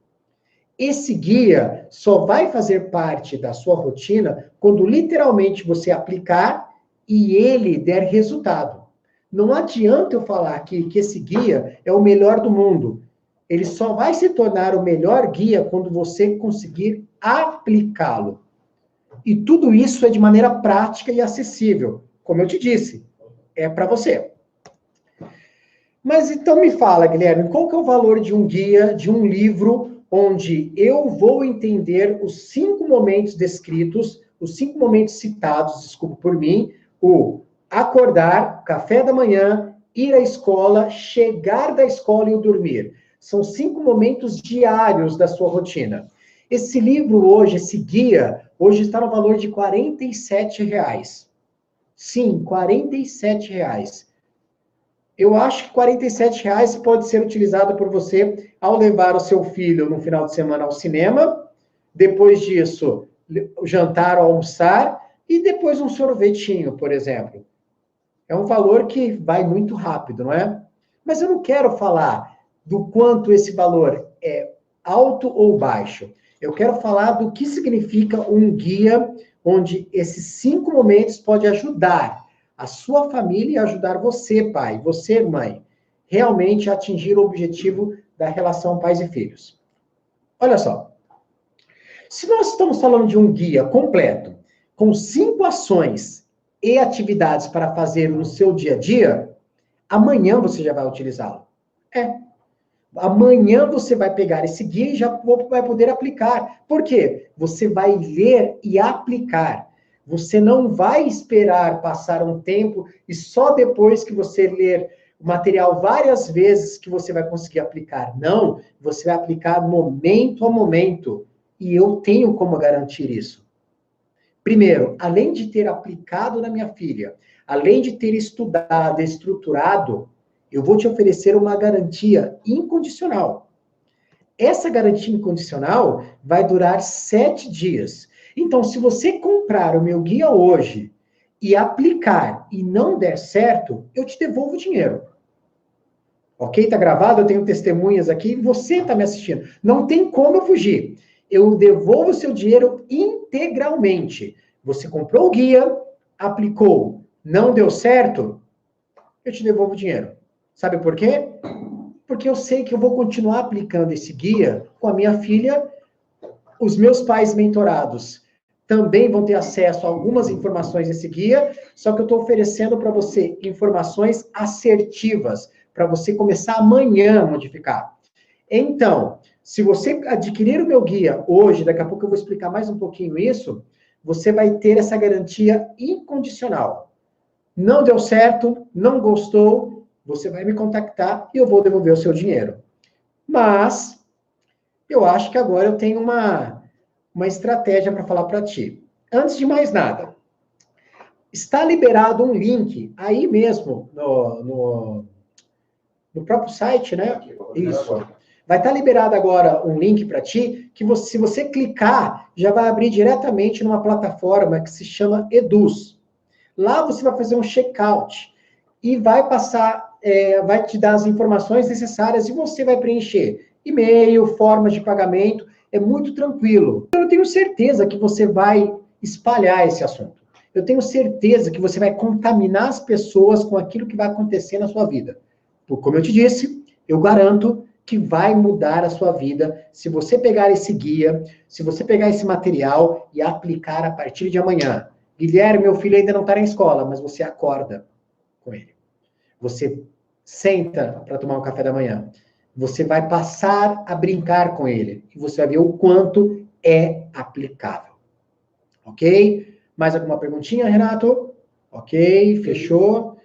Esse guia só vai fazer parte da sua rotina quando literalmente você aplicar e ele der resultado. Não adianta eu falar que esse guia é o melhor do mundo. Ele só vai se tornar o melhor guia quando você conseguir aplicá-lo. E tudo isso é de maneira prática e acessível. Como eu te disse, é para você. Mas então me fala, Guilherme, qual que é o valor de um guia, de um livro, onde eu vou entender os 5 momentos descritos, os 5 momentos citados, desculpa por mim, o acordar, café da manhã, ir à escola, chegar da escola e o dormir. São 5 momentos diários da sua rotina. Esse livro hoje, esse guia, hoje está no valor de R$ 47,00. Sim, R$ 47,00. Eu acho que R$ 47,00 pode ser utilizado por você ao levar o seu filho no final de semana ao cinema, depois disso, jantar ou almoçar, e depois um sorvetinho, por exemplo. É um valor que vai muito rápido, não é? Mas eu não quero falar do quanto esse valor é alto ou baixo. Eu quero falar do que significa um guia onde esses 5 momentos podem ajudar a sua família e ajudar você, pai, você, mãe, realmente a atingir o objetivo da relação pais e filhos. Olha só. Se nós estamos falando de um guia completo, com 5 ações e atividades para fazer no seu dia a dia, amanhã você já vai utilizá-lo. Amanhã você vai pegar esse guia e já vai poder aplicar. Por quê? Você vai ler e aplicar. Você não vai esperar passar um tempo e só depois que você ler o material várias vezes que você vai conseguir aplicar. Não, você vai aplicar momento a momento. E eu tenho como garantir isso. Primeiro, além de ter aplicado na minha filha, além de ter estudado, estruturado, eu vou te oferecer uma garantia incondicional. Essa garantia incondicional vai durar 7 dias. Então, se você comprar o meu guia hoje e aplicar e não der certo, eu te devolvo o dinheiro. Ok? Tá gravado, eu tenho testemunhas aqui, você está me assistindo. Não tem como eu fugir. Eu devolvo o seu dinheiro integralmente. Você comprou o guia, aplicou, não deu certo, eu te devolvo o dinheiro. Sabe por quê? Porque eu sei que eu vou continuar aplicando esse guia com a minha filha. Os meus pais mentorados também vão ter acesso a algumas informações desse guia, só que eu estou oferecendo para você informações assertivas, para você começar amanhã a modificar. Então, se você adquirir o meu guia hoje, daqui a pouco eu vou explicar mais um pouquinho isso, você vai ter essa garantia incondicional. Não deu certo, não gostou, você vai me contactar e eu vou devolver o seu dinheiro. Mas eu acho que agora eu tenho uma estratégia para falar para ti. Antes de mais nada, está liberado um link aí mesmo no próprio site, né? Isso. Vai estar liberado agora um link para ti, que você, se você clicar, já vai abrir diretamente numa plataforma que se chama Eduz. Lá você vai fazer um checkout e vai passar, vai te dar as informações necessárias e você vai preencher e-mail, formas de pagamento, é muito tranquilo. Eu tenho certeza que você vai espalhar esse assunto. Eu tenho certeza que você vai contaminar as pessoas com aquilo que vai acontecer na sua vida. Como eu te disse, eu garanto que vai mudar a sua vida se você pegar esse guia, se você pegar esse material e aplicar a partir de amanhã. Guilherme, meu filho ainda não está na escola, mas você acorda com ele. Você senta para tomar um café da manhã. Você vai passar a brincar com ele. E você vai ver o quanto é aplicável. Ok? Mais alguma perguntinha, Renato? Ok, fechou.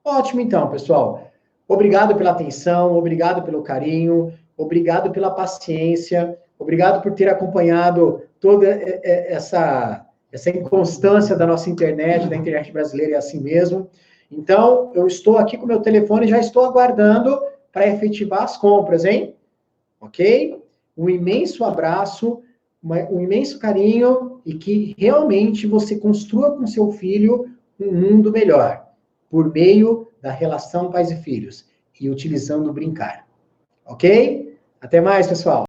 Ótimo, então, pessoal. Obrigado pela atenção, obrigado pelo carinho, obrigado pela paciência, obrigado por ter acompanhado toda essa inconstância da nossa internet, da internet brasileira, é assim mesmo. Então, eu estou aqui com o meu telefone e já estou aguardando para efetivar as compras, hein? Ok? Um imenso abraço, um imenso carinho e que realmente você construa com seu filho um mundo melhor, por meio da relação pais e filhos e utilizando o brincar. Ok? Até mais, pessoal!